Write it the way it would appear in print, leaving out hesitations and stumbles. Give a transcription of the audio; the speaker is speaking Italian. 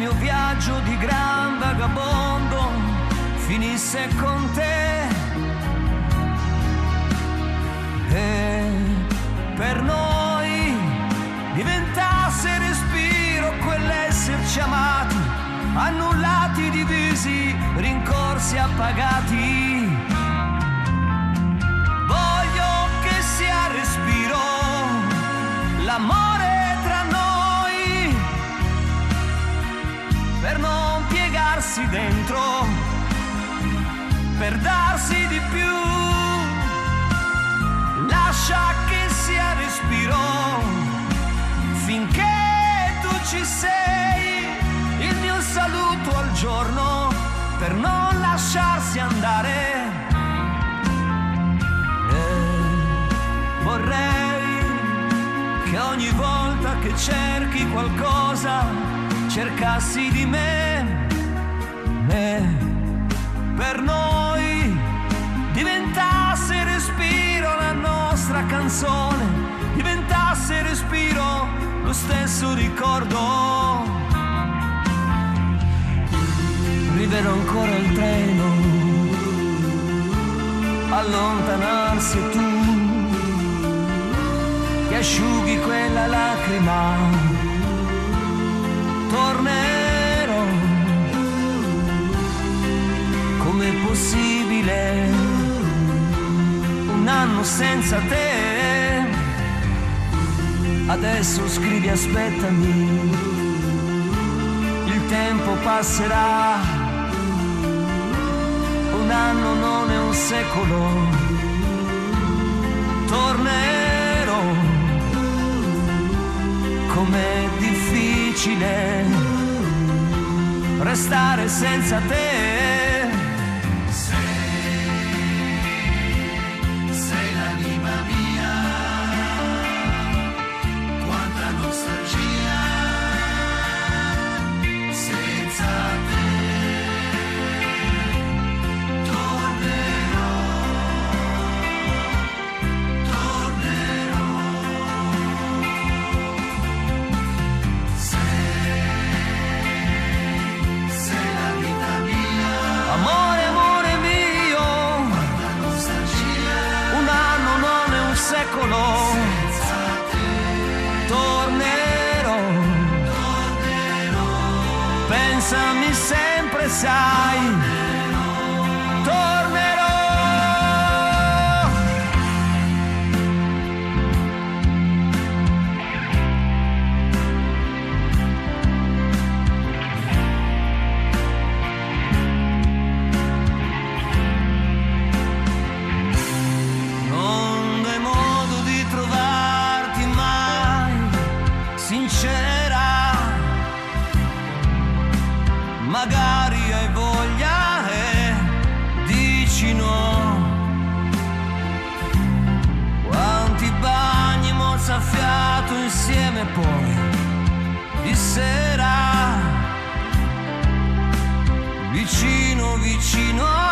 mio viaggio di gran vagabondo finisse con te e per noi diventasse respiro quell'esserci amati, annullati, divisi, rincorsi, appagati. Voglio che sia respiro l'amore tra noi, per non piegarsi dentro, per darsi di più. Lascia che sia respiro finché tu ci sei, il mio saluto al giorno per non lasciarsi andare. Vorrei che ogni volta che cerchi qualcosa cercassi di me e per noi diventasse respiro la nostra canzone, diventasse respiro lo stesso ricordo. Rivedo ancora il treno allontanarsi e tu che asciughi quella lacrima. Tornerò, com'è possibile un anno senza te? Adesso scrivi aspettami, il tempo passerà, un anno non è un secolo. Tornerò, com'è difficile restare senza te. Sei l'anima mia, quanta nostalgia senza te. Tornerò, tornerò. Sei la vita mia, Amore, amore mio, quanta nostalgia un anno non è un secolo. senza te. Tornerò, pensami sempre, sai, tornerò. Non dai modo di trovarti mai sincera, magari hai voglia e dici no. Quanti bagni mozzafiato insieme poi di sera, vicino vicino